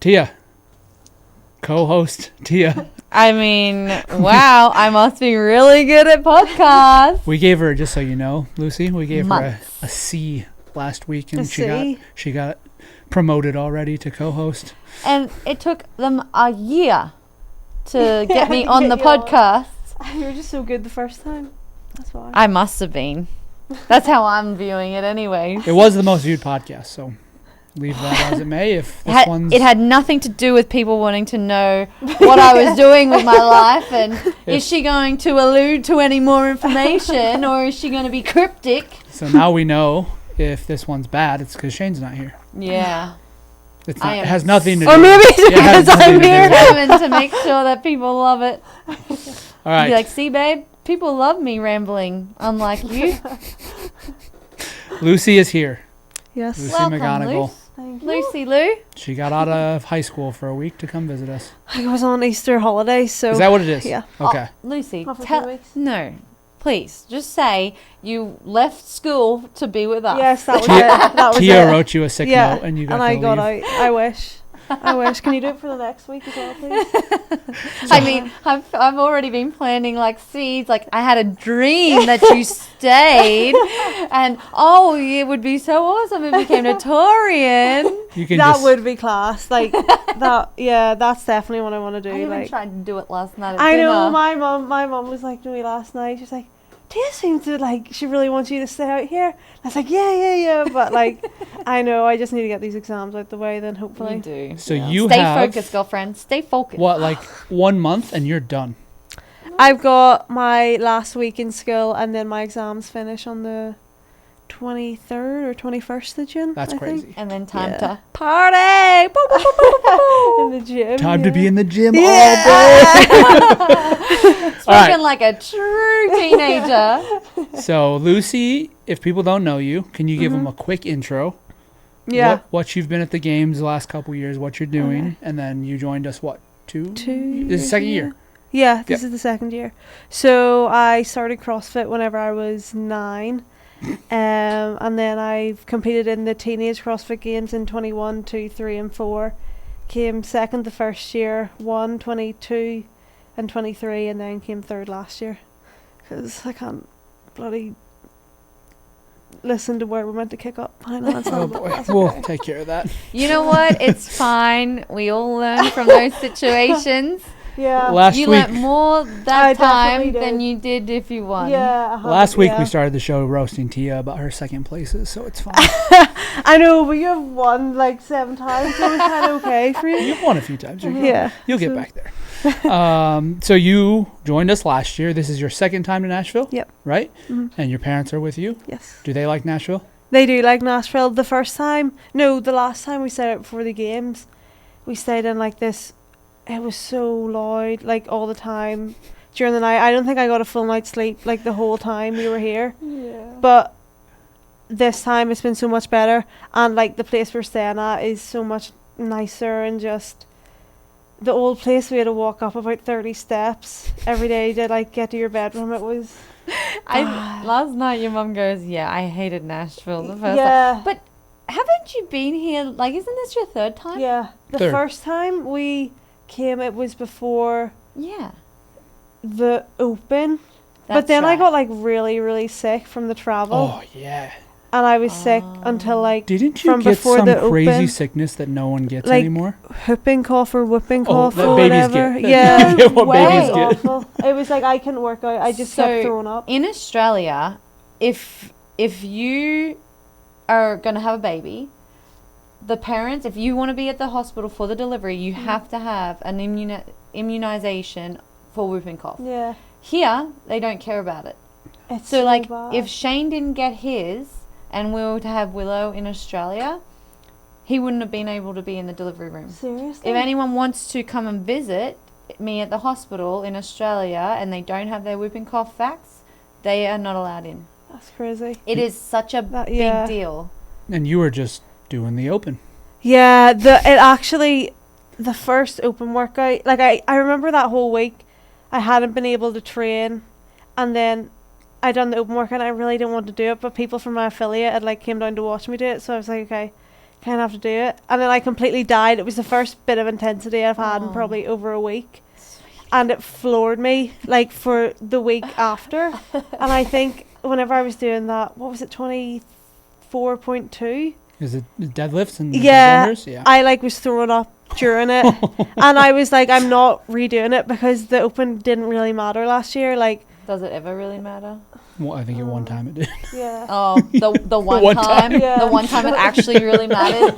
Tia. Co-host Tia. I mean, wow, I must be really good at podcasts. We gave her, just so you know, Lucy, we gave Months. her a C last week, and A C? she got promoted already to co-host. And it took them a year to get me to on get the you on. podcast. You were just so good the first time. That's why. I must have been. That's how I'm viewing it anyway. It was the most viewed podcast, so leave that as it may. If this one's It had nothing to do with people wanting to know what I was doing with my life and is she going to allude to any more information or is she going to be cryptic? so now we know if this one's bad, it's because Shane's not here. Yeah. It's I not, am it has nothing to do. Or maybe it's it has because nothing I'm to do here. with it. Determined to make sure that people love it. All right. Be like, see, babe, people love me rambling, unlike you. Lucy is here. Yes. Lucy Welcome, Mcgonigle. Luce. Thank you. Lucy Lou. She got out of high school for a week to come visit us. I was on Easter holiday, so Is that what it is? yeah. Okay. Oh, Lucy, Not for 2 tell weeks. no. Please, just say you left school to be with us. Yes, that was Tia- it. That was Tia it. wrote you a sick Yeah, note, and you got and to I leave. got out. I wish. I wish. Can you do it for the next week as well, please? I mean, I've already been planting like seeds. Like I had a dream that you stayed, and it would be so awesome if you became notorian. You can That just, would be class. Like that. Yeah, that's definitely what I want to do. I even like tried to do it last night at I dinner. know my mum was like to me last night. She's like, Tia seems to like she really wants you to stay out here. I was like, yeah. But like, I know I just need to get these exams out the way. Then hopefully. You do. So Yeah. you Stay have focused, girlfriend. Stay focused. what, like 1 month, and you're done. I've got my last week in school, and then my exams finish on the 23rd or 21st of June. That's I crazy. think. And then time Yeah. to party. Boo, boo, boo, boo, boo, boo. In the gym. Time to be in the gym Yeah. all day. Speaking All right. like a true teenager. So Lucy, if people don't know you, can you give them Mm-hmm. a quick intro? Yeah. What you've been at the games the last couple years, what you're doing, and then you joined us two? This is the second year. Yeah, this is the second year. So I started CrossFit whenever I was 9. And then I've competed in the teenage CrossFit games in 21, 2, 3 and 4. Came second the first year, 1, 22 and 23, and then came third last year. Because I can't bloody listen to where we're meant to kick up. I know that's Oh not boy, we'll take care of that. You know what? It's fine. We all learn from those situations. Yeah. Last You week, learnt more I that time definitely than did. you did if you won. Yeah. last week yeah. we started the show roasting Tia about her second places, so it's fine. I know, but you have won like 7 times, so it's kind of okay for you. You've won a few times. Yeah. You'll get so- back there. So you joined us last year. This is your second time to Nashville? Yep. Right? Mhm. And your parents are with you? Yes. Do they like Nashville? They do like Nashville. The last time we stayed out before the games, we stayed in like this, it was so loud, like all the time during the night. I don't think I got a full night's sleep like the whole time we were here. Yeah. But this time it's been so much better, and like the place we're staying at is so much nicer, and just the old place we had to walk up about 30 steps every day to like get to your bedroom. It was Last night your mum goes, yeah, I hated Nashville the first time. yeah. But haven't you been here, like, isn't this your third time? Yeah, the Third. first time we came, it was before Yeah. the open. But That's then I right. got like really, really sick from the travel, Oh, yeah. and I was sick until like Didn't you from get before some the crazy open, sickness that no one gets like, anymore? whooping cough or whooping Oh, cough that or babies whatever. get. Yeah, Yeah, what way. babies it was get. awful. It was like I couldn't work out. I just So, kept throwing up. In Australia, if you are going to have a baby, the parents, if you want to be at the hospital for the delivery, you have to have an immunization for whooping cough. Yeah, Here, they don't care about it. it's So, like, bad. if Shane didn't get his and we were to have Willow in Australia, he wouldn't have been able to be in the delivery room. seriously, If anyone wants to come and visit me at the hospital in Australia and they don't have their whooping cough vax, they are not allowed in. that's crazy. It is such a That- yeah. big deal. And you were just doing the open. Yeah, the first open workout, like I remember that whole week I hadn't been able to train, and then I done the open workout and I really didn't want to do it, but people from my affiliate had like came down to watch me do it, so I was like, okay, kind of have to do it. And then I completely died. It was the first bit of intensity I've had in probably over a week. And it floored me, like, for the week after. And I think whenever I was doing that, what was it, 24.2? Is it deadlifts and yeah, deadlifters? Yeah. I, like, was throwing up during it. And I was like, I'm not redoing it because the open didn't really matter last year. Like, does it ever really matter? Well, I think at one time it did. Yeah. Oh, the one time? Yeah. The one time it actually really mattered?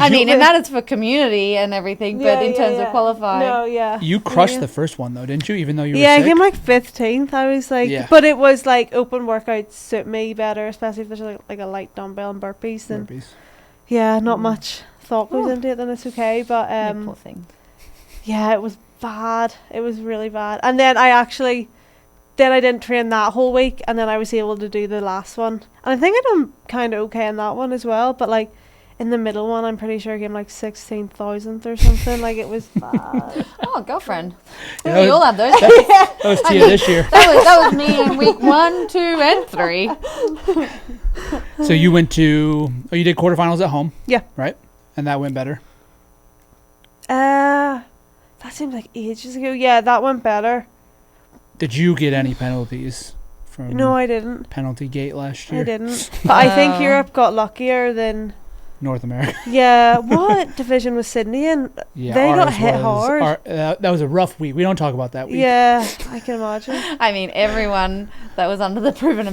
I mean, it matters for community and everything, but in terms of qualifying. No, yeah. You crushed the first one, though, didn't you? Even though you were sick? sick? I came like 15th. I was like, but it was like open workouts suit me better, especially if there's like a light dumbbell and burpees. Then yeah, not much thought goes into it, then it's okay. But poor thing. Yeah, it was bad. It was really bad. And then I didn't train that whole week, and then I was able to do the last one. And I think I done kind of okay in that one as well, but like in the middle one, I'm pretty sure I came like 16,000th or something. Like, it was bad. Oh, girlfriend. Yeah, we all have those. That was Tia this year. That was me in week 1, 2, and 3. So you you did quarterfinals at home. Yeah. Right? And that went better. That seems like ages ago. Yeah, that went better. Did you get any penalties from No, I didn't. Penalty Gate last year? I didn't. But I think Europe got luckier than North America. Yeah. What division was Sydney in? Yeah, they got hit hard. That was a rough week. We don't talk about that week. Yeah, I can imagine. I mean, everyone that was under the Prvn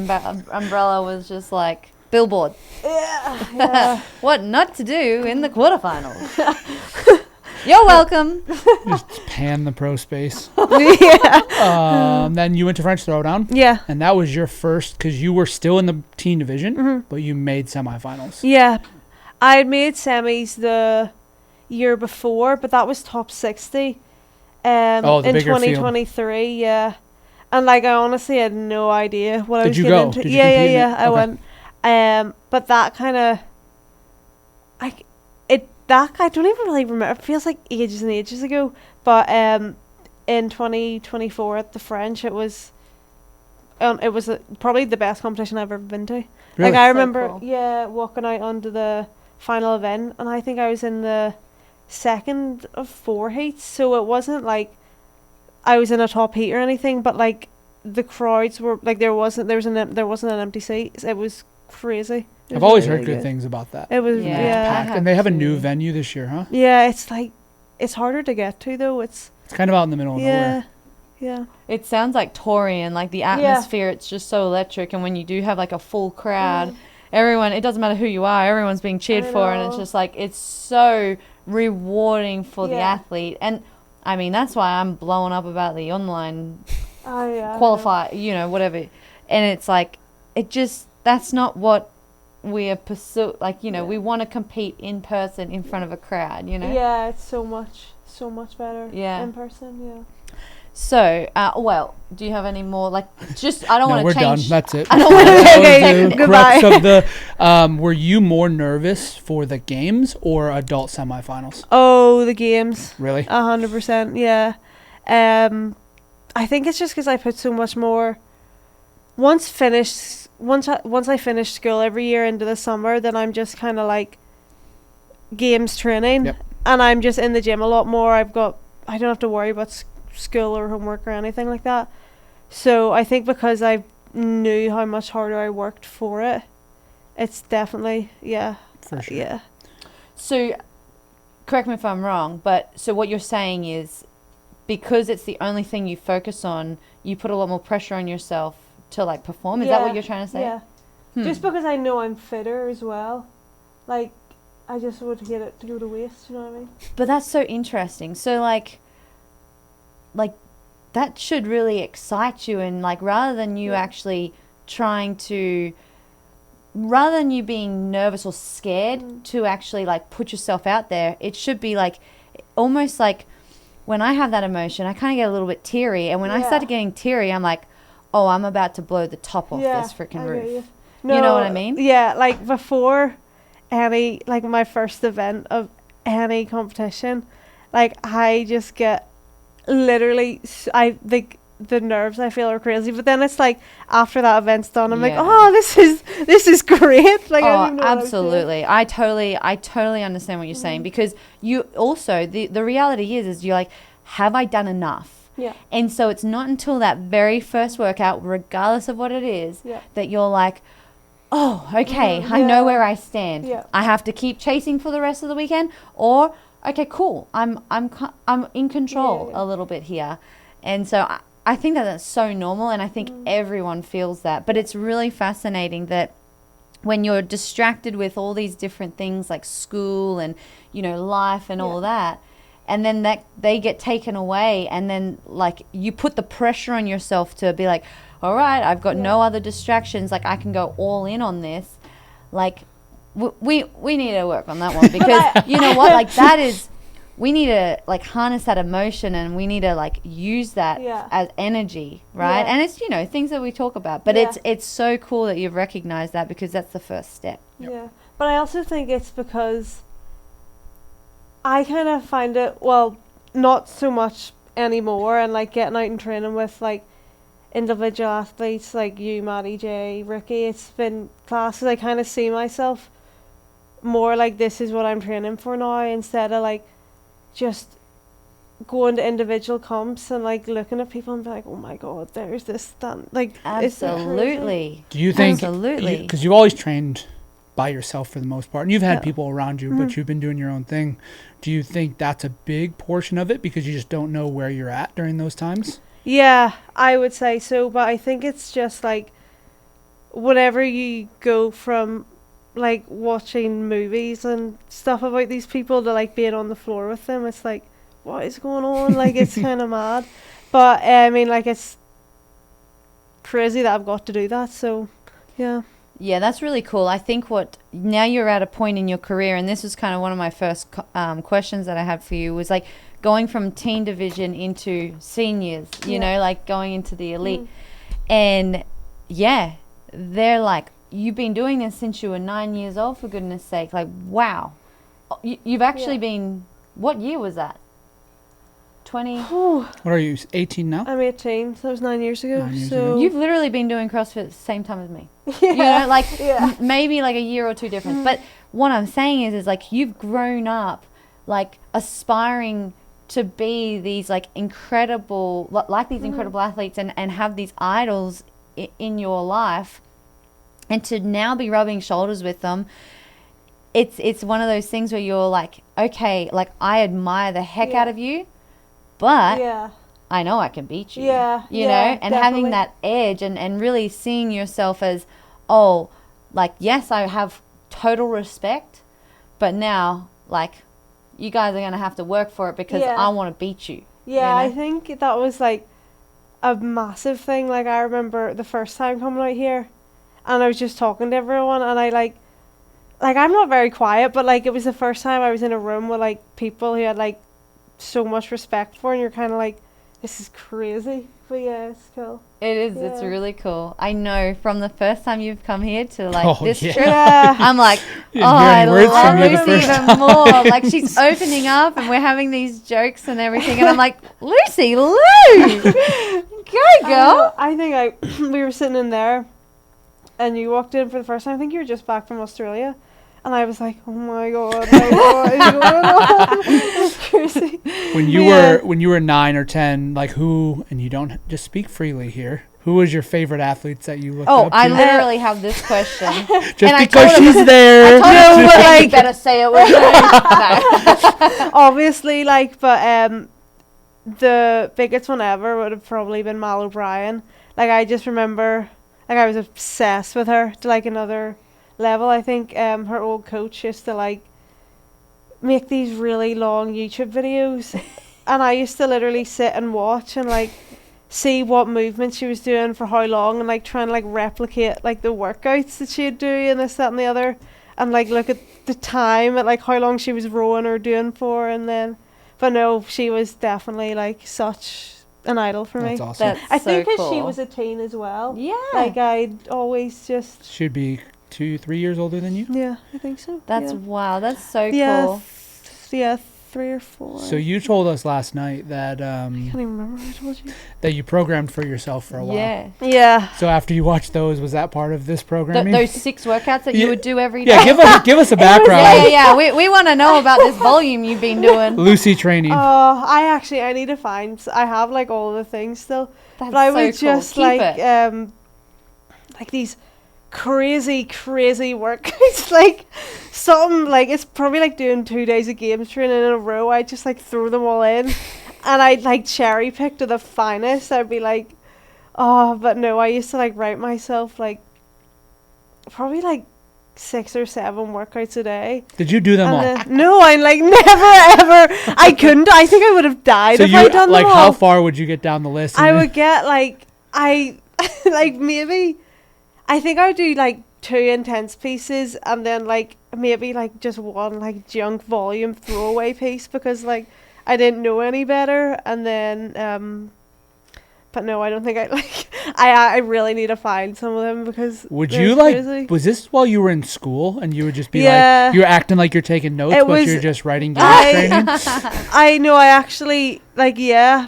umbrella was just like, billboard. Yeah. What not to do in the quarterfinals. You're welcome. Just pan the pro space. Yeah. Then you went to French Throwdown. Yeah. And that was your first, because you were still in the teen division, but you made semifinals. Yeah. I had made semis the year before, but that was top 60 in bigger 2023. Field. Yeah. And like, I honestly had no idea what I was getting into. Did you compete in it? I went. But that kind of, I don't even really remember. It feels like ages and ages ago. But in 2024 at the French, it was probably the best competition I've ever been to. Really? Like, I remember, cool. walking out onto the final event, and I think I was in the second of 4 heats. So it wasn't like I was in a top heat or anything, but like the crowds were like there wasn't an empty seat. It was crazy. I've always heard good things about that. It was Packed. And they have a new venue this year, huh? Yeah, it's like it's harder to get to though. It's kind of out in the middle of nowhere. Yeah. It sounds like Torian, like the atmosphere. It's just so electric, and when you do have like a full crowd, everyone, it doesn't matter who you are, everyone's being cheered for, and it's just like it's so rewarding for the athlete. And I mean, that's why I'm blowing up about the online qualify, whatever. And it's like, that's not what we are pursuing. Like, we want to compete in person in front of a crowd, Yeah, it's so much better in person, yeah. So, do you have any more, like, just, I don't want to change. No, we're done. That's it. I don't want to change. Crux of the, were you more nervous for the games or adult semifinals? Oh, the games. Really? 100%, yeah. I think it's just because I put so much more. Once I finish school every year into the summer, then I'm just kind of like games training, and I'm just in the gym a lot more. I don't have to worry about school or homework or anything like that. So I think because I knew how much harder I worked for it, it's definitely for sure. Yeah. So correct me if I'm wrong, but so what you're saying is because it's the only thing you focus on, you put a lot more pressure on yourself to like perform. Is that what you're trying to say? Yeah. Just because I know I'm fitter as well, like I just would get it to go to waste. You know what I mean? But that's so interesting. So like that should really excite you, and like rather than you actually rather than you being nervous or scared to actually like put yourself out there, it should be like almost like when I have that emotion, I kind of get a little bit teary, and when I started getting teary, I'm like, oh, I'm about to blow the top off this freaking roof. You know what I mean? Yeah, like before any, like my first event of any competition, like I just get literally, the nerves I feel are crazy. But then it's like after that event's done, I'm like, Yeah. oh, this is great. Like, I don't even know what I'm saying. Absolutely. I totally understand what you're saying, because you also, the reality is you're like, have I done enough? Yeah. And so it's not until that very first workout, regardless of what it is, Yeah. that you're like, oh, okay, I know where I stand. Yeah. I have to keep chasing for the rest of the weekend, or okay, cool, I'm in control a little bit here. And so I think that that's so normal, and I think everyone feels that. But it's really fascinating that when you're distracted with all these different things like school and, you know, life and all that, and then that they get taken away, and then like you put the pressure on yourself to be like, all right, I've got no other distractions, like I can go all in on this. Like we need to work on that one, because you know what, like that is, we need to like harness that emotion, and we need to like use that as energy, right? And it's, you know, things that we talk about, but it's so cool that you've recognized that, because that's the first step. Yeah, but I also think it's because I kind of find it, well, not so much anymore, and like getting out and training with like individual athletes like you, Maddie, Jay, Ricky, it's been classes I kind of see myself more like this is what I'm training for now, instead of like just going to individual comps and like looking at people and be like, oh my god, there's this done, like Absolutely. Do you think, Absolutely. because you've always trained by yourself for the most part, and you've had people around you, but you've been doing your own thing, do you think that's a big portion of it, because you just don't know where you're at during those times? Yeah, I would say so, but I think it's just like whenever you go from like watching movies and stuff about these people to like being on the floor with them, it's like, what is going on? Like, it's kind of mad. But I mean, like, it's crazy that I've got to do that, so yeah. Yeah, that's really cool. I think now you're at a point in your career, and this was kind of one of my first questions that I had for you, was like going from teen division into seniors, you know, like going into the elite. And yeah, they're like, you've been doing this since you were 9 years old, for goodness sake. Like, wow. You've actually been, what year was that? 20? What are you, 18 now? I'm 18, so that was 9 years ago. 9 years so ago. You've literally been doing CrossFit at the same time as me. You know, like maybe like a year or two difference. But what I'm saying is like you've grown up like aspiring to be these like incredible, like these incredible athletes, and have these idols in your life, and to now be rubbing shoulders with them. It's one of those things where you're like, okay, like I admire the heck out of you, but I know I can beat you. You know, and definitely. having that edge, and really seeing yourself as, oh, like, yes, I have total respect, but now, like, you guys are going to have to work for it, because I want to beat you. Yeah, you know? I think that was like a massive thing. Like, I remember the first time coming out here, and I was just talking to everyone, and I like I'm not very quiet, but like it was the first time I was in a room with like people who had like so much respect for, and you're kind of like, this is crazy. But yeah, it's cool. It is. Yeah. It's really cool. I know from the first time you've come here to like this trip, Yeah. I'm like, Yeah, I hearing words love from you the Lucy first even more. Like, she's opening up, and we're having these jokes and everything, and I'm like, Lucy, Lou, go girl. I think we were sitting in there, and you walked in for the first time. I think you were just back from Australia. And I was like, oh my god, like, what is going on? It's crazy. When you were 9 or 10, like who, and you don't just speak freely here, who was your favorite athletes that you looked up to? I literally have this question. Just and because she's there. No, but like, you better say it with me. No. Obviously, like, but the biggest one ever would have probably been Mal O'Brien. Like, I just remember, like, I was obsessed with her to like another level. I think her old coach used to like make these really long YouTube videos, and I used to literally sit and watch and like see what movements she was doing for how long, and like trying to like replicate like the workouts that she'd do and this, that and the other, and like look at the time at like how long she was rowing or doing for. And then, but no, she was definitely like such an idol for me. That's awesome. That's I think so because she cool. was a teen as well. Yeah. Like, I'd always just... She'd be 2-3 years older than you. Yeah, I think so. That's wow. That's so yeah, cool. 3 or 4. So you told us last night that I can't even remember what I told you. that you programmed for yourself for a while. Yeah. Yeah. So after you watched those, was that part of this programming? Those 6 workouts that Yeah. you would do every day. Yeah, give us a background. Yeah. We want to know about this volume you've been doing. Lucy training. I need to find. I have like all the things still, That's but I so would cool. just Keep it. like these crazy workouts, like something like it's probably like doing 2 days of games training in a row. I just like throw them all in, and I'd like cherry pick to the finest. I'd be like, oh, but no, I used to like write myself like probably like 6 or 7 workouts a day. Did you do them all? No, I like never ever. I couldn't. I think I would have died So if I'd done like them all. how far would you get down the list? I would get like like maybe I think I would do like 2 intense pieces and then like maybe like just one like junk volume throwaway piece because like I didn't know any better, and then but no, I don't think I like I really need to find some of them because Would they're you like? crazy. Was this while you were in school and you would just be Yeah. like you're acting like you're taking notes, It but was- you're just writing game I- training? I know I actually like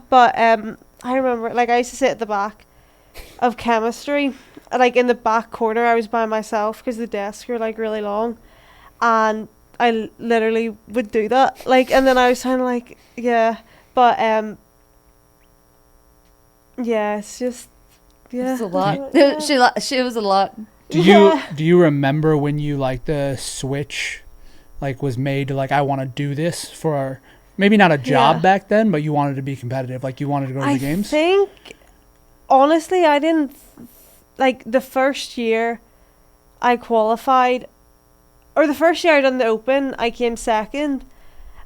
but I remember like I used to sit at the back of chemistry, like in the back corner. I was by myself because the desks were like really long, and I literally would do that like, and then I was kind of like but yeah, it's just It's a lot. Yeah. She was a lot. Do you remember when you like the switch like was made to like I want to do this for maybe not a job Yeah. back then, but you wanted to be competitive, like you wanted to go to the I games? think honestly I didn't like the first year I qualified, or the first year I done the open, I came second,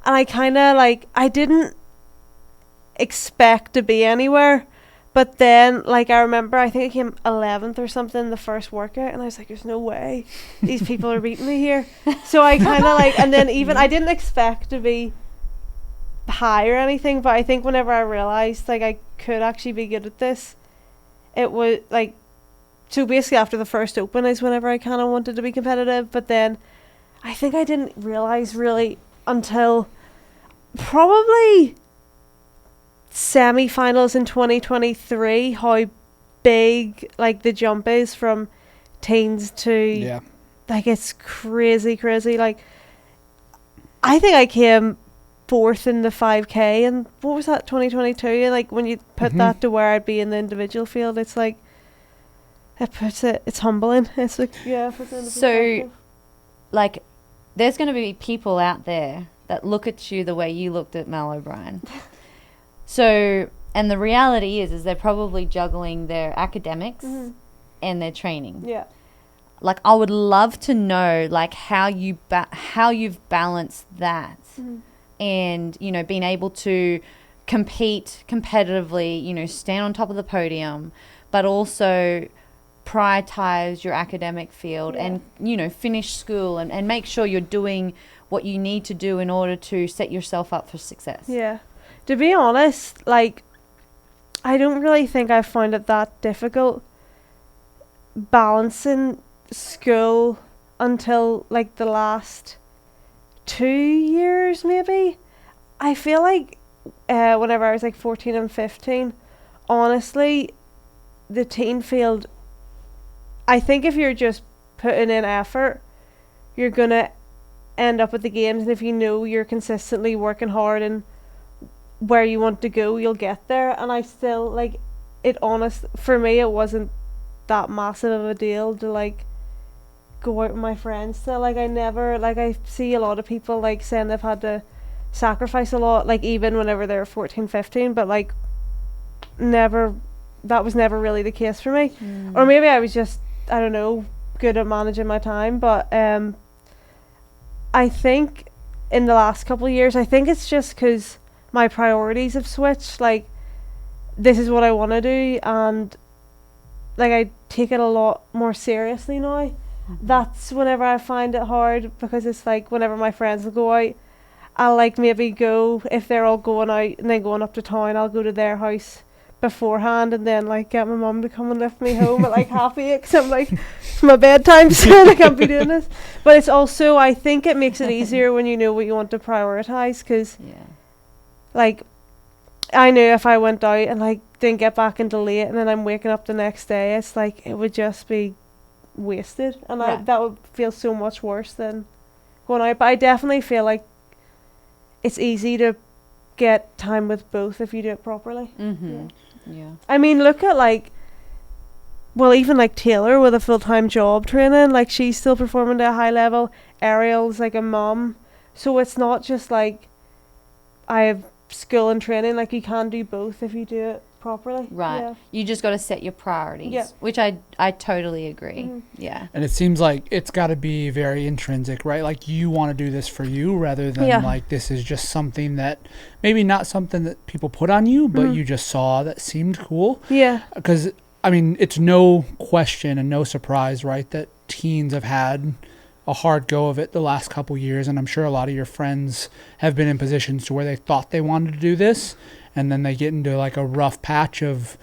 and I kind of like I didn't expect to be anywhere, but then like I remember I think I came 11th or something the first workout, and I was like, there's no way these people are beating me here. So I kind of like, and then even I didn't expect to be high or anything, but I think whenever I realized like I could actually be good at this, it was like, so basically after the first open is whenever I kind of wanted to be competitive, but then I think I didn't realize really until probably semi-finals in 2023 how big like the jump is from teens to Yeah. like it's crazy like I think I came 4th in the 5k, and what was that, 2022, like when you put Mhm. that to where I'd be in the individual field, it's like it's humbling. It's like puts it into So- perspective. Like, there's going to be people out there that look at you the way you looked at Mel O'Brien. So, and the reality is they're probably juggling their academics Mhm. and their training. Yeah. Like, I would love to know like how you've balanced that, Mhm. and you know, being able to compete competitively, you know, stand on top of the podium, but also prioritize your academic field Yeah. and, you know, finish school and make sure you're doing what you need to do in order to set yourself up for success. Yeah. To be honest, like, I don't really think I found it that difficult balancing school until like the last 2 years maybe. I feel like whenever I was like 14 and 15, honestly, the teen field, I think if you're just putting in effort, you're gonna end up at the games, and if you know you're consistently working hard and where you want to go, you'll get there. And I still like it, for me it wasn't that massive of a deal to like go out with my friends still. Like I never, like I see a lot of people like saying they've had to sacrifice a lot, like even whenever they're 14, 15, but like that was never really the case for me. Or maybe I was just, I don't know, good at managing my time. But I think in the last couple of years, I think it's just because my priorities have switched. Like, this is what I want to do, and like I take it a lot more seriously now. That's whenever I find it hard, because it's like whenever my friends will go out, I'll like maybe go, if they're all going out and then going up to town, I'll go to their house beforehand, and then like get my mum to come and lift me home at like 8:30 because I'm like, it's my bedtime soon, I can't be doing this. But it's also, I think it makes it easier when you know what you want to prioritize, because like I knew if I went out and like didn't get back until late and then I'm waking up the next day, it's like it would just be wasted, and that would feel so much worse than going out. But I definitely feel like it's easy to get time with both if you do it properly. I mean, look at like, well, even like Taylor with a full-time job training, like she's still performing at a high level. Ariel's like a mom, so it's not just like I have school and training. Like you can do both if you do it properly. You just got to set your priorities, which I totally agree. And it seems like it's got to be very intrinsic, right? Like you want to do this for you rather than like this is just something that maybe not something that people put on you, but you just saw that seemed cool. Because I mean, it's no question and no surprise, right, that teens have had a hard go of it the last couple years, and I'm sure a lot of your friends have been in positions to where they thought they wanted to do this, and then they get into like a rough patch of,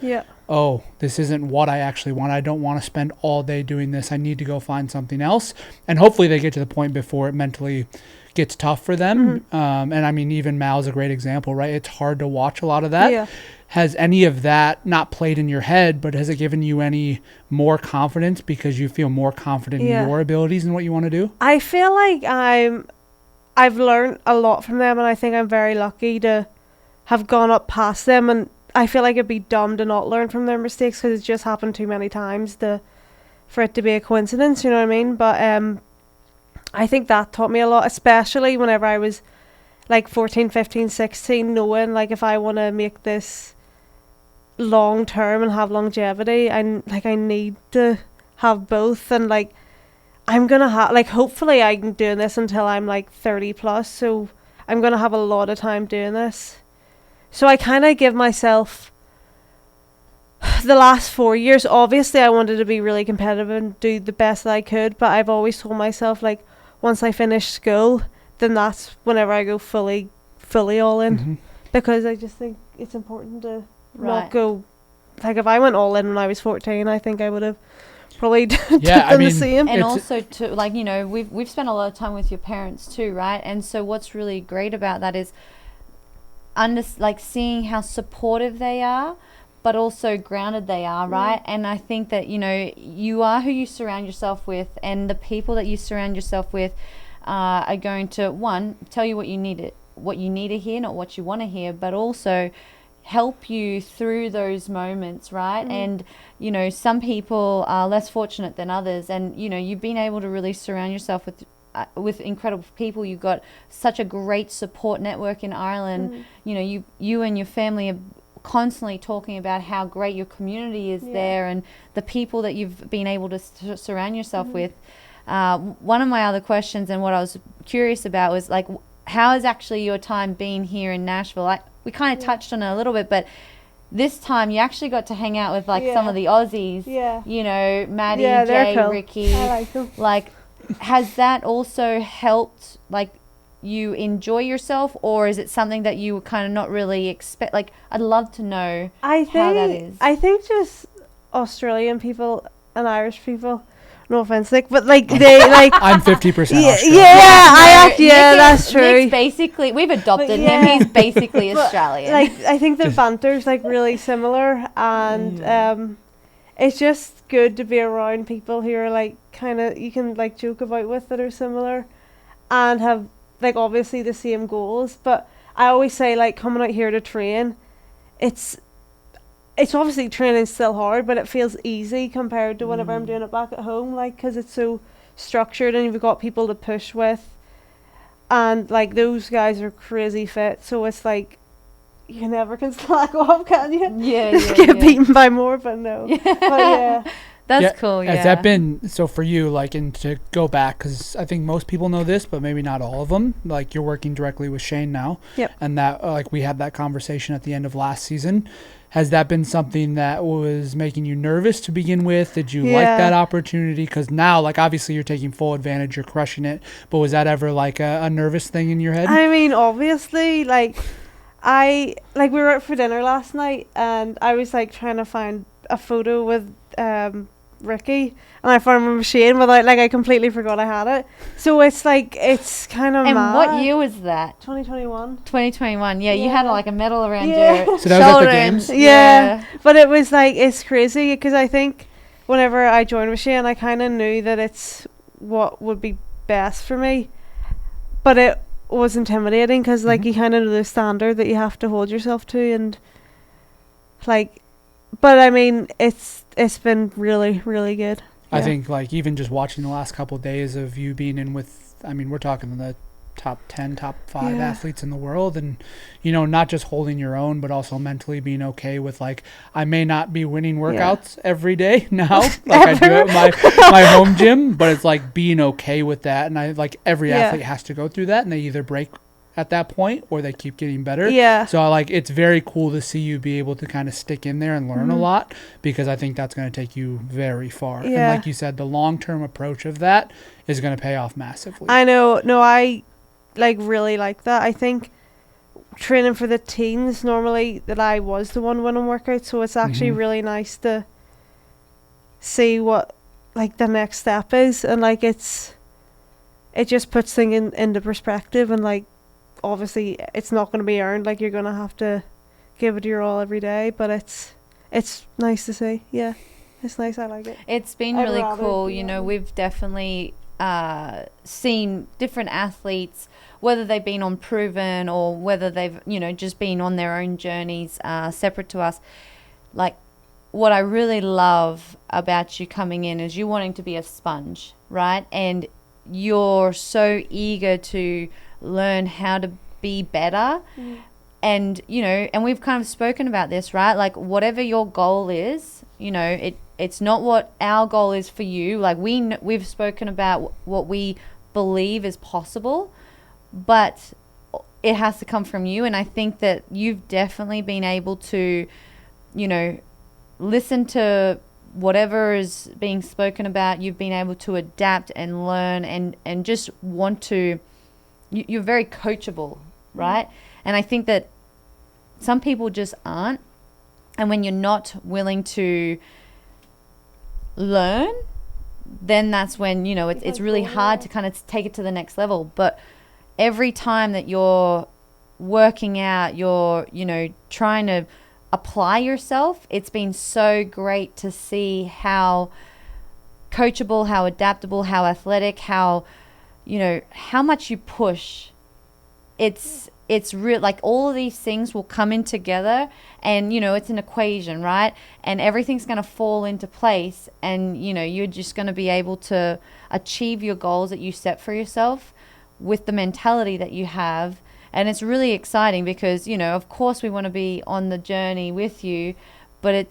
oh, this isn't what I actually want. I don't want to spend all day doing this. I need to go find something else. And hopefully they get to the point before it mentally gets tough for them. And I mean, even Mal's a great example, right? It's hard to watch a lot of that. Has any of that not played in your head, but has it given you any more confidence because you feel more confident in your abilities and what you want to do? I feel like I've learned a lot from them, and I think I'm very lucky to have gone up past them, and I feel like it'd be dumb to not learn from their mistakes because it's just happened too many times for it to be a coincidence, you know what I mean? But I think that taught me a lot, especially whenever I was like 14, 15, 16, knowing like if I want to make this long term and have longevity, I need to have both. And like I'm gonna have, like, hopefully I'm doing this until I'm like 30 plus, so I'm gonna have a lot of time doing this. So I kind of give myself the last 4 years. Obviously I wanted to be really competitive and do the best that I could, but I've always told myself like once I finish school, then that's whenever I go fully all in, because I just think it's important to not go, like if I went all in when I was 14, I think I would have probably done the same. And also to, like, you know, we've spent a lot of time with your parents too, right? And so what's really great about that is seeing how supportive they are, but also grounded they are, right? And I think that, you know, you are who you surround yourself with, and the people that you surround yourself with are going to, one, tell you what you need to hear, not what you want to hear, but also help you through those moments, right? And, you know, some people are less fortunate than others, and, you know, you've been able to really surround yourself with incredible people. You've got such a great support network in Ireland. You know, you and your family are constantly talking about how great your community is there, and the people that you've been able to surround yourself with. One of my other questions, and what I was curious about, was like, how has actually your time been here in Nashville? We kind of touched on it a little bit, but this time you actually got to hang out with like some of the Aussies, you know, Maddie, Jay, cool. Ricky. I like them. Like, has that also helped like you enjoy yourself, or is it something that you kind of not really expect? Like, I'd love to know how that is. I think just Australian people and Irish people, no offense, Nick, but like they like I'm 50% Australian. That's true. Nick's basically, we've adopted him. He's basically Australian. Like, I think the banter's like really similar, and it's just good to be around people who are like kind of, you can like joke about with, that are similar and have like obviously the same goals. But I always say, like, coming out here to train, it's obviously training's still hard, but it feels easy compared to whenever I'm doing it back at home, like, because it's so structured and you've got people to push with, and like those guys are crazy fit, so it's like you never can slack off, can you? Get beaten by more, but no. But that's cool. Has that been, so for you, like, and to go back, because I think most people know this, but maybe not all of them, like, you're working directly with Shane now, and that like we had that conversation at the end of last season. Has that been something that was making you nervous to begin with? Did you like that opportunity? Because now, like, obviously you're taking full advantage, you're crushing it, but was that ever like a nervous thing in your head? I mean, obviously, like, we were out for dinner last night, and I was like trying to find a photo with Ricky, and I found my machine without, like, I completely forgot I had it. So it's like, it's kind of And mad. what year was that? 2021. 2021. Yeah, you had like a medal around Yeah. your So that was at shoulder. the games? Yeah. But it was like, it's crazy because I think whenever I joined machine, I kind of knew that it's what would be best for me, but it was intimidating because like you kind of know the standard that you have to hold yourself to, and like, but I mean, it's been really, really good. I think, like, even just watching the last couple of days of you being in with, I mean, we're talking the top 10, top 5 athletes in the world, and, you know, not just holding your own, but also mentally being okay with, like, I may not be winning workouts every day now, like I do at my home gym, but it's like being okay with that. And I, like, every athlete has to go through that, and they either break at that point or they keep getting better. So like, it's very cool to see you be able to kind of stick in there and learn a lot, because I think that's going to take you very far. And like you said, the long-term approach of that is going to pay off massively. I know. No, I like really like that. I think training for the teens, normally that I was the one winning workouts, so it's actually really nice to see what like the next step is, and like it just puts things into perspective, and like, obviously it's not going to be earned, like you're going to have to give it your all every day, but it's nice to see. Yeah, it's nice. I like it. It's been really cool. You know, we've definitely seen different athletes, whether they've been on Prvn or whether they've, you know, just been on their own journeys separate to us. Like, what I really love about you coming in is you wanting to be a sponge, right? And you're so eager to learn how to be better. And, you know, and we've kind of spoken about this, right? Like, whatever your goal is, you know, it's not what our goal is for you. Like, we've spoken about what we believe is possible, but it has to come from you. And I think that you've definitely been able to, you know, listen to whatever is being spoken about. You've been able to adapt and learn and just want to, you're very coachable, right? And I think that some people just aren't. And when you're not willing to learn, then that's when, you know, it's really hard to kind of take it to the next level. But every time that you're working out, you're, you know, trying to apply yourself, it's been so great to see how coachable, how adaptable, how athletic, how, you know, how much you push. It's real, like, all of these things will come in together, and, you know, it's an equation, right? And everything's going to fall into place, and, you know, you're just going to be able to achieve your goals that you set for yourself with the mentality that you have. And it's really exciting because, you know, of course we want to be on the journey with you, but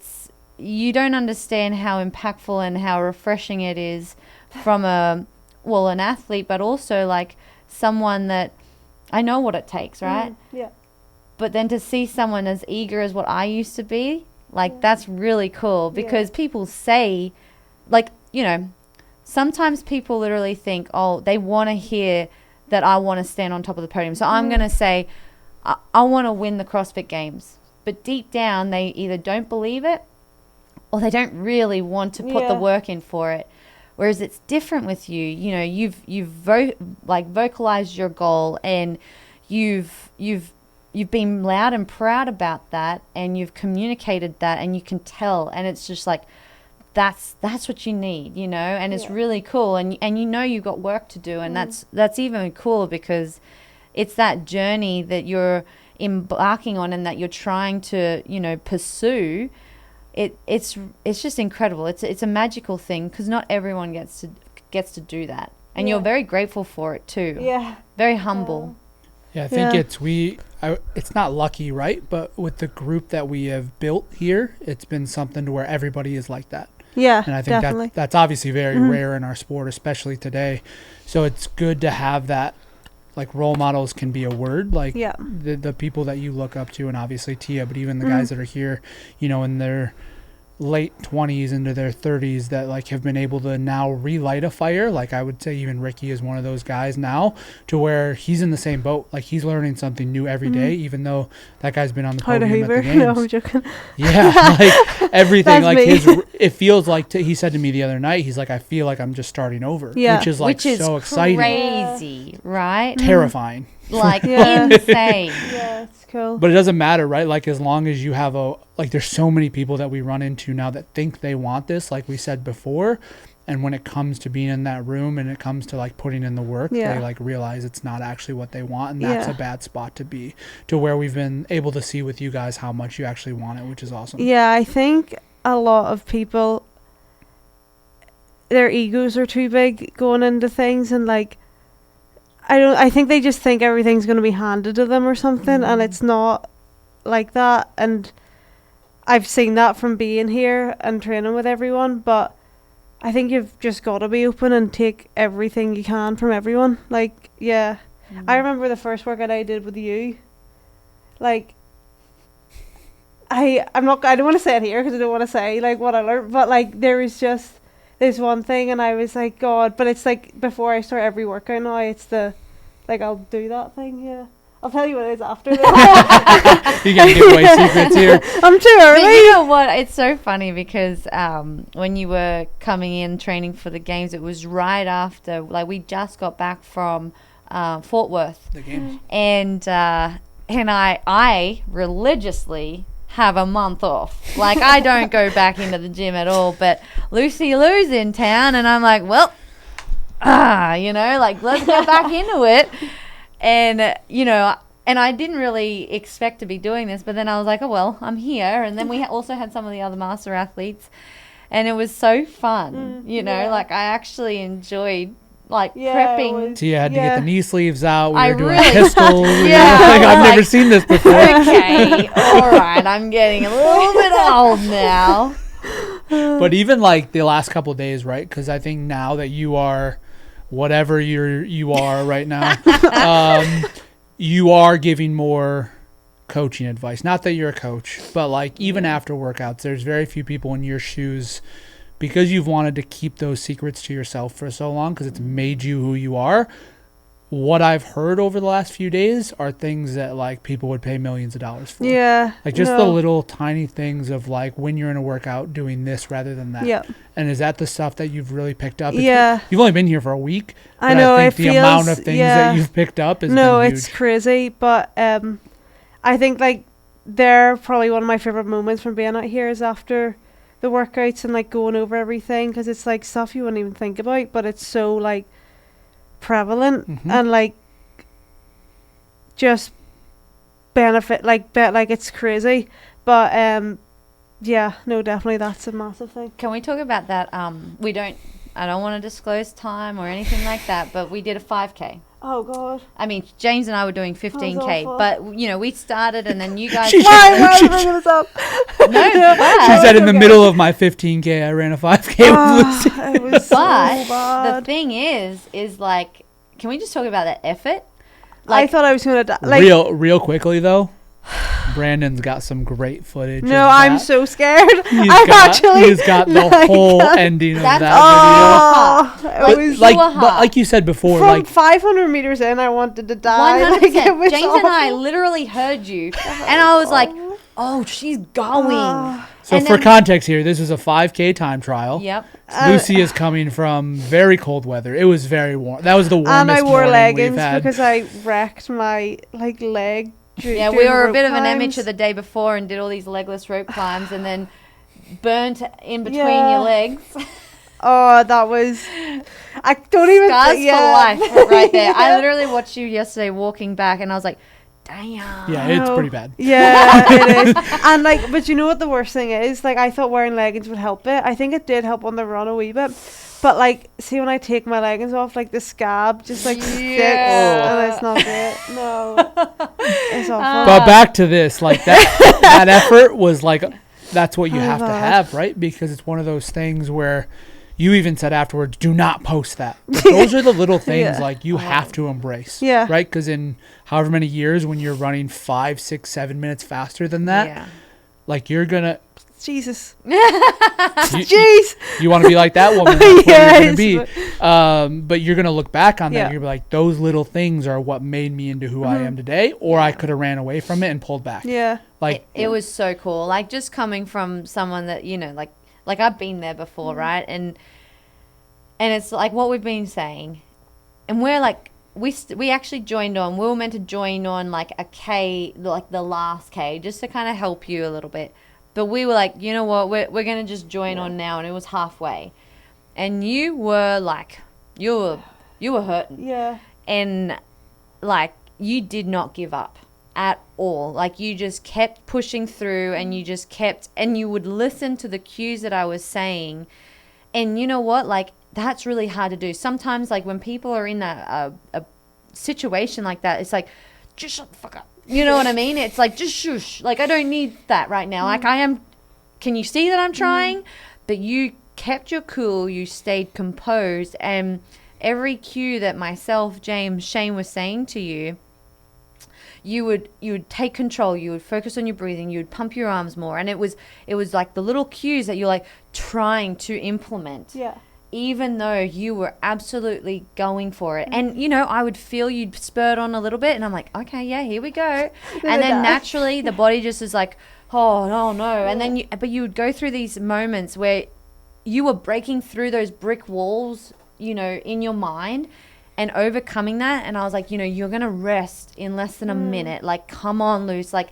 you don't understand how impactful and how refreshing it is from an athlete, but also like someone that I know what it takes, right? Yeah. But then to see someone as eager as what I used to be, like, that's really cool, because people say, like, you know, sometimes people literally think, oh, they want to hear that I want to stand on top of the podium. So I'm going to say, I want to win the CrossFit Games. But deep down, they either don't believe it or they don't really want to put the work in for it. Whereas it's different with you. You know, you've vocalized your goal, and you've been loud and proud about that, and you've communicated that, and you can tell, and it's just like, that's what you need, you know, and it's really cool, and you know you've got work to do, and that's even cooler because it's that journey that you're embarking on and that you're trying to, you know, pursue. It's just incredible. It's a magical thing because not everyone gets to do that, and you're very grateful for it too. Yeah, very humble. Yeah, I think it's not lucky, right? But with the group that we have built here, it's been something to where everybody is like that. Yeah, and I think that's obviously very rare in our sport, especially today. So it's good to have that. Like, role models can be a word, like the people that you look up to, and obviously Tia, but even the guys that are here, you know, and they're late 20s into their 30s that like have been able to now relight a fire. Like I would say even Ricky is one of those guys now, to where he's in the same boat. Like he's learning something new every day, even though that guy's been on the podium at the games. No, I'm joking. Yeah, like everything. Like me. it feels like he said to me the other night, he's like, I feel like I'm just starting over. Yeah. Which is like so exciting. Crazy, right? Terrifying. Like insane. Yeah, it's cool. But it doesn't matter, right? Like as long as you have there's so many people that we run into now that think they want this, like we said before. And when it comes to being in that room and it comes to like putting in the work, they like realize it's not actually what they want. And that's a bad spot to be, to where we've been able to see with you guys how much you actually want it, which is awesome. Yeah, I think a lot of people, their egos are too big going into things, and like, I think they just think everything's going to be handed to them or something, and it's not like that. And I've seen that from being here and training with everyone, but I think you've just got to be open and take everything you can from everyone. Like, I remember the first workout I did with you. Like, I don't want to say it here because I don't want to say like what I learned, but like there was just this one thing, and I was like, God. But it's like before I start every workout now, it's the like I'll do that thing. Yeah, I'll tell you what it is after. You gotta give away secrets here. I'm too early. But you know what? It's so funny because when you were coming in training for the games, it was right after, like, we just got back from Fort Worth. The games. And I religiously have a month off. Like, I don't go back into the gym at all. But Lucy Lou's in town, and I'm like, well, like, let's get back into it. And, and I didn't really expect to be doing this, but then I was like, oh, well, I'm here. And then we also had some of the other master athletes, and it was so fun, like I actually enjoyed prepping. So you had to get the knee sleeves out. I We were doing really- pistols. Yeah, I've never seen this before. Okay, all right, I'm getting a little bit old now. But even like the last couple of days, right? Because I think now that you are whatever you are right now, you are giving more coaching advice. Not that you're a coach, but like even after workouts, there's very few people in your shoes, because you've wanted to keep those secrets to yourself for so long, because it's made you who you are. What I've heard over the last few days are things that like people would pay millions of dollars for. Yeah. Like just the little tiny things of like when you're in a workout doing this rather than that. Yeah. And is that the stuff that you've really picked up? You've only been here for a week. I know. I think the amount of things that you've picked up has been huge. It's crazy. But I think like they're probably one of my favorite moments from being out here is after the workouts and like going over everything, because it's like stuff you wouldn't even think about, but it's so like prevalent and like just benefit like it's crazy. But definitely that's a massive thing. Can we talk about that? I don't want to disclose time or anything like that, but we did a 5K. Oh God! I mean, James and I were doing 15K, awful. but we started, and then you guys. Why are you bringing this up? She said in the middle of my 15K, I ran a 5K with Lucy. It was so But bad. the thing is like, can we just talk about that effort? I thought I was gonna die. Like, real quickly though, Brandon's got some great footage. no, I'm so scared. He's I've got the whole ending of that video. It was but like you said before, from like 500 meters in, I wanted to die. 100%. Like, it was James and I literally heard you, and I was like, "Oh, she's going." So for context here, this is a 5K time trial. Yep. Lucy is coming from very cold weather. It was very warm. That was the warmest And I wore morning leggings we've had. because I wrecked my leg. Yeah, we were a bit of an amateur the day before and did all these legless rope climbs, and then burnt in between your legs. Oh, that was... I don't even... Scars for life right there. I literally watched you yesterday walking back, and I was like, damn. Yeah, it's pretty bad. Yeah, it is. And like, but you know what the worst thing is? Like, I thought wearing leggings would help it. I think it did help on the run a wee bit. But like, see when I take my leggings off, like the scab just like sticks, and it's not great. No, it's awful. But back to this, like that effort was like, that's what you have to have, right? Because it's one of those things where you even said afterwards, do not post that. But those are the little things like you have to embrace. Yeah. Right? Because in however many years when you're running 5, 6, 7 minutes faster than that, like you're going to, Jesus. Jeez. You want to be like that woman. That's what you're going to be. But you're going to look back on that. You're going to be like, those little things are what made me into who I am today. Or I could have ran away from it and pulled back. Yeah. Like it was so cool. Like just coming from someone that, you know, like I've been there before, right? And it's like what we've been saying. And we're like, we actually joined on. We were meant to join on like a K, like the last K, just to kind of help you a little bit. But we were like, you know what, we're going to just join on now. And it was halfway. And you were like, you were hurting. Yeah. And like, you did not give up at all. Like, you just kept pushing through, and you just kept, and you would listen to the cues that I was saying. And you know what? Like, that's really hard to do. Sometimes, like, when people are in a situation like that, it's like, just shut the fuck up. You know what I mean? It's like, just shush. Like, I don't need that right now. Like, can you see that I'm trying? But you kept your cool. You stayed composed. And every cue that myself, James, Shane was saying to you, you would take control. You would focus on your breathing. You would pump your arms more. And it was like the little cues that you're like trying to implement. Yeah. Even though you were absolutely going for it. And, you know, I would feel you'd spurred on a little bit, and I'm like, okay, yeah, here we go. And then naturally the body just is like, oh, no. And then but you would go through these moments where you were breaking through those brick walls, you know, in your mind and overcoming that. And I was like, you know, you're going to rest in less than a minute. Like, come on, Luce. Like,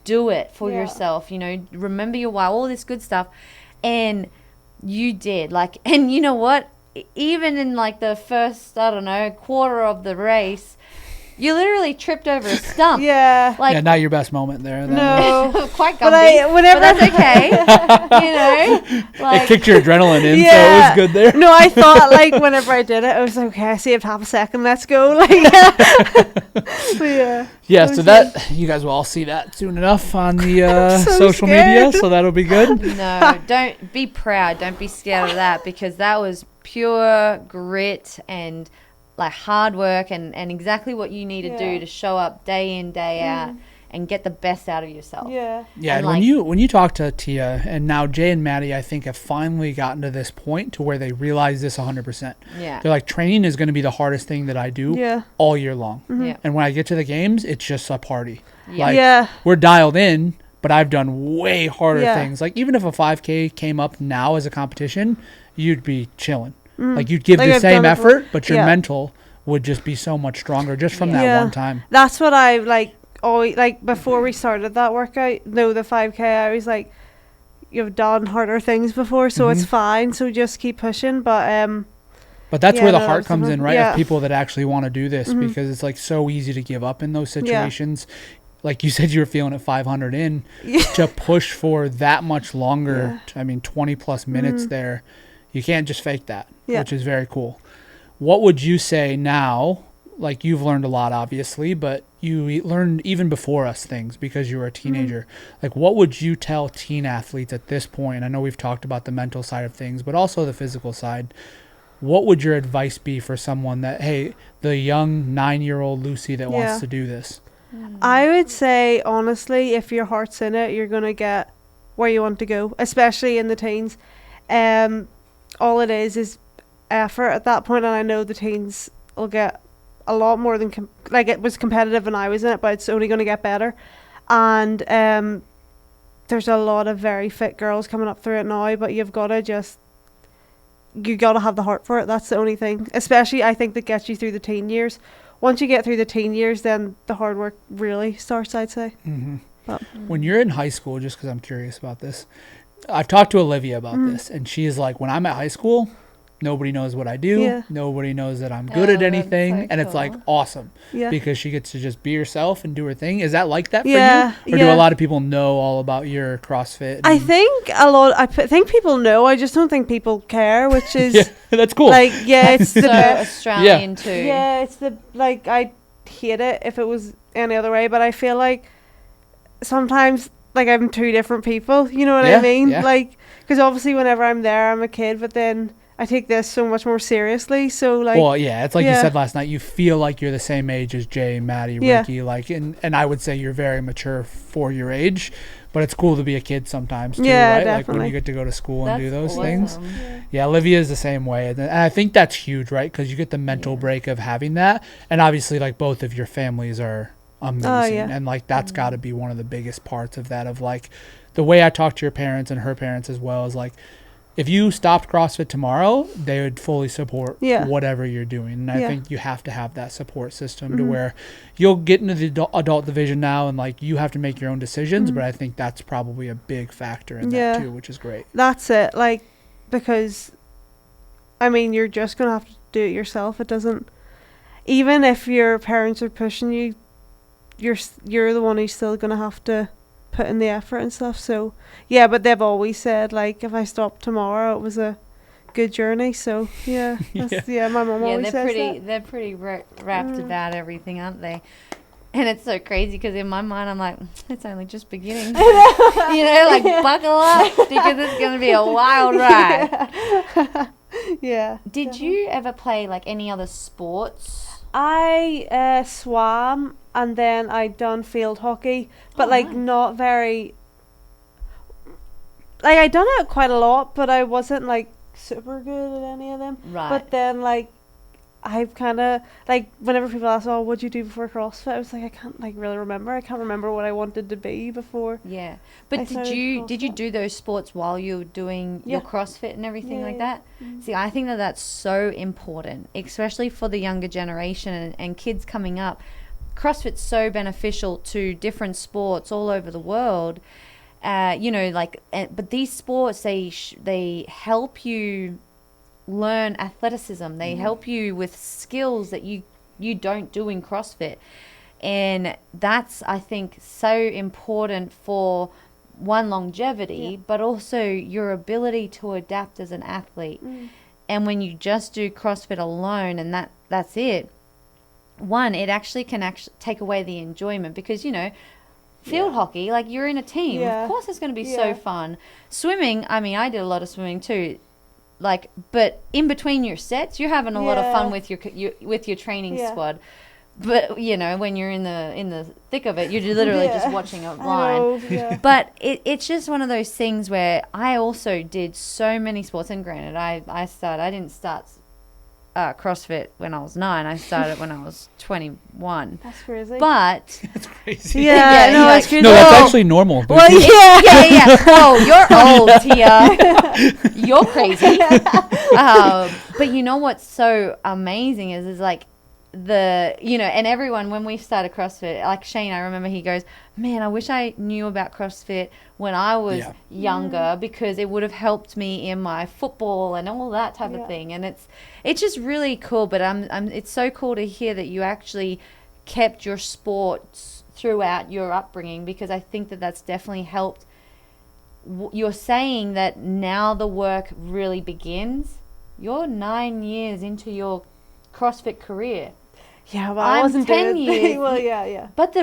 do it for yourself. You know, remember your why, all this good stuff. And you did. Like, and you know what? Even in like the first, I don't know, quarter of the race, you literally tripped over a stump. Yeah. Like, not your best moment there. No. Quite gumpy. But that's okay. You know? Like, it kicked your adrenaline in, so it was good there. No, I thought, like, whenever I did it, I was like, okay, I saved half a second. Let's go. Like, yeah, so that, you guys will all see that soon enough on the social media, so that'll be good. No, don't be proud. Don't be scared of that, because that was pure grit and like hard work and exactly what you need to do to show up day in, day out and get the best out of yourself. Yeah. Yeah, and like, when you talk to Tia, and now Jay and Maddie, I think, have finally gotten to this point to where they realize this 100%. Yeah. They're like, training is going to be the hardest thing that I do all year long. Yeah. And when I get to the games, it's just a party. Yeah. Like, we're dialed in, but I've done way harder things. Like, even if a 5K came up now as a competition, you'd be chilling. Like, you'd give the same effort, but your mental would just be so much stronger just from that one time. That's what I like. Always, like, before we started that workout, the 5K, I was like, you've done harder things before, so it's fine. So just keep pushing. But that's where the heart comes in, right? Of people that actually want to do this, because it's like so easy to give up in those situations. Like you said, you were feeling at 500 in to push for that much longer. I mean, 20 plus minutes there. You can't just fake that, which is very cool. What would you say now? Like, you've learned a lot, obviously, but you learned even before us things because you were a teenager. Like, what would you tell teen athletes at this point? I know we've talked about the mental side of things, but also the physical side. What would your advice be for someone that, hey, the young 9-year-old Lucy that wants to do this? I would say, honestly, if your heart's in it, you're going to get where you want to go, especially in the teens. All it is effort at that point, and I know the teens will get a lot more than like, it was competitive when I was in it, but it's only going to get better. And there's a lot of very fit girls coming up through it now, but you got to have the heart for it. That's the only thing, especially I think, that gets you through the teen years. Once you get through the teen years, then the hard work really starts, I'd say. But when you're in high school, just because I'm curious about this, I've talked to Olivia about this, and she's like, when I'm at high school, nobody knows what I do. Nobody knows that I'm good at anything. And it's like awesome because she gets to just be herself and do her thing. Is that like that for you? Or do a lot of people know all about your CrossFit? I think I think people know. I just don't think people care, which is that's cool. Like, it's so Australian too. Yeah, it's like, I hate it if it was any other way, but I feel like sometimes, like, I'm two different people. You know what I mean? Like, because obviously whenever I'm there, I'm a kid, but then I take this so much more seriously. So like, well, yeah, it's like you said last night. You feel like you're the same age as Jay, Maddie, Ricky, like, and I would say you're very mature for your age. But it's cool to be a kid sometimes too, right? Definitely. Like when you get to go to school and do those awesome. things. Yeah, Olivia is the same way, and I think that's huge, right? Because you get the mental break of having that, and obviously, like both of your families are amazing, and like that's got to be one of the biggest parts of that. Of like the way I talk to your parents and her parents as well is like, if you stopped CrossFit tomorrow, they would fully support whatever you're doing. And I think you have to have that support system to where you'll get into the adult division now and like you have to make your own decisions. But I think that's probably a big factor in that too, which is great. That's it. Like, because, I mean, you're just going to have to do it yourself. It doesn't, even if your parents are pushing you, you're the one who's still going to have to put in the effort and stuff. So yeah, but they've always said like if I stopped tomorrow, it was a good journey. So yeah, my mom always says that. They're pretty wrapped about everything, aren't they? And it's so crazy because in my mind I'm like, it's only just beginning. You know, like buckle up because it's going to be a wild ride. Yeah. Did you ever play like any other sports? I swam, and then I done field hockey, but like nice. Not very. Like I done it quite a lot, but I wasn't like super good at any of them. Right. But then like, I've kind of like whenever people ask, "Oh, what'd you do before CrossFit?" I was like, I can't like really remember. I can't remember what I wanted to be before. Yeah, but did you do those sports while you were doing your CrossFit and everything like that? See, I think that's so important, especially for the younger generation and kids coming up. CrossFit's so beneficial to different sports all over the world. You know, like, but these sports they help you learn athleticism. They help you with skills that you don't do in CrossFit, and that's, I think, so important for one, longevity, but also your ability to adapt as an athlete. And when you just do CrossFit alone and that's it, one, it actually can take away the enjoyment because, you know, field hockey, like you're in a team, of course it's going to be so fun. Swimming, I mean, I did a lot of swimming too. Like, but in between your sets, you're having a lot of fun with your training squad. But you know, when you're in the thick of it, you're literally just watching a line. But it's just one of those things where I also did so many sports. And granted, I didn't start CrossFit when I was 9. I started when I was 21. That's crazy. But that's crazy. Yeah, no, it's crazy. No, that's actually normal. Well, yeah. Oh, you're old, Tia. You're crazy. But you know what's so amazing is like and everyone, when we started CrossFit, like Shane, I remember he goes, man, I wish I knew about CrossFit when I was younger because it would have helped me in my football and all that type of thing. And it's just really cool. But it's so cool to hear that you actually kept your sports throughout your upbringing because I think that's definitely helped. You're saying that now the work really begins. You're 9 years into your CrossFit career. Yeah, well, I wasn't 10 years. Well, yeah. But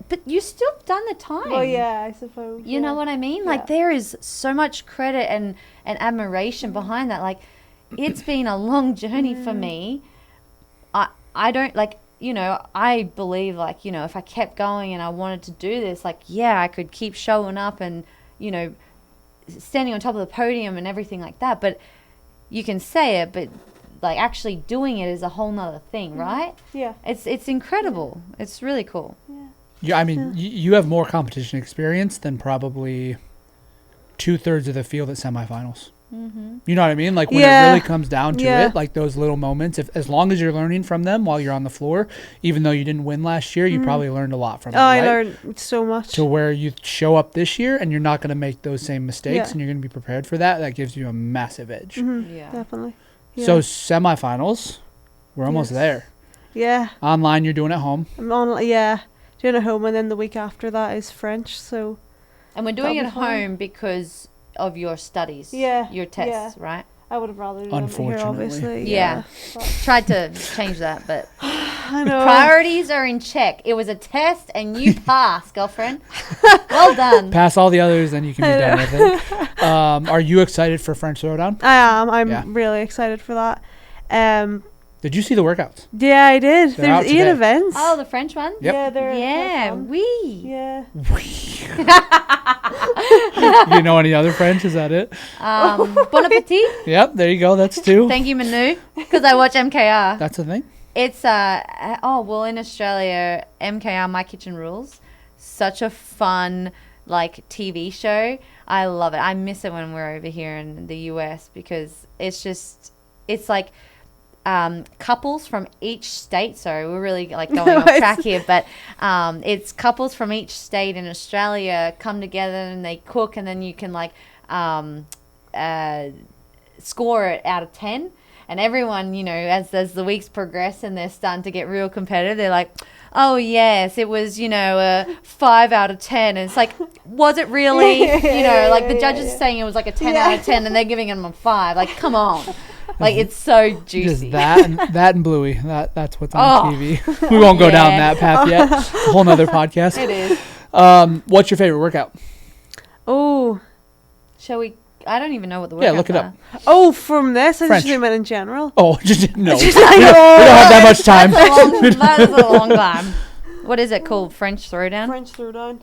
but you still done the time. Well, yeah, I suppose. You know what I mean? Like there is so much credit and admiration behind that. Like it's been a long journey for me. I don't like, you know, I believe like, you know, if I kept going and I wanted to do this, like, yeah, I could keep showing up and, you know, standing on top of the podium and everything like that. But you can say it, but like actually doing it is a whole nother thing, right? Yeah. It's incredible. It's really cool. Yeah, I mean, you have more competition experience than probably 2/3 of the field at semifinals. You know what I mean? Like when it really comes down to it, like those little moments, as long as you're learning from them while you're on the floor, even though you didn't win last year, you probably learned a lot from it, right? I learned so much. To where you show up this year and you're not going to make those same mistakes and you're going to be prepared for that. That gives you a massive edge. Yeah, definitely. Yeah. So semifinals, we're almost there. Yeah. Online, you're doing at home. I'm on. Yeah, doing at home, and then the week after that is French. So. And we're doing it at home because of your studies. Yeah. Your tests, right? I would have rather done it here, obviously. Yeah. Tried to change that, but I know. Priorities are in check. It was a test and you passed, girlfriend. Well done. Pass all the others, then you can be done with it. Are you excited for French Throwdown? I am. I'm really excited for that. Did you see the workouts? Yeah, I did. They're There's 8 events. Oh, the French one? Yep. Yeah, they're fun. Yeah. You know any other French? Is that it? Bon appetit. Yep, there you go. That's 2. Thank you, Manu, because I watch MKR. That's the thing. It's in Australia, MKR, My Kitchen Rules, such a fun like TV show. I love it. I miss it when we're over here in the US because it's like couples from each state. Sorry, we're really like going off track here, but it's couples from each state in Australia come together and they cook, and then you can like score it out of 10. And everyone, as the weeks progress and they're starting to get real competitive, they're like, oh, yes, it was, a 5 out of 10. And it's like, was it really? Like the judges are saying it was like a 10 out of 10 and they're giving them a 5. Like, come on. Like, it's so juicy. Just that and Bluey. That's what's on TV. We won't go down that path yet. A whole nother podcast. It is. What's your favorite workout? Oh. Shall we? I don't even know what the workouts are. Yeah, look it up. Oh, from this? I French. just meant in general. Oh, no. We don't have that much time. That is a long time. What is it called? French Throwdown? French Throwdown.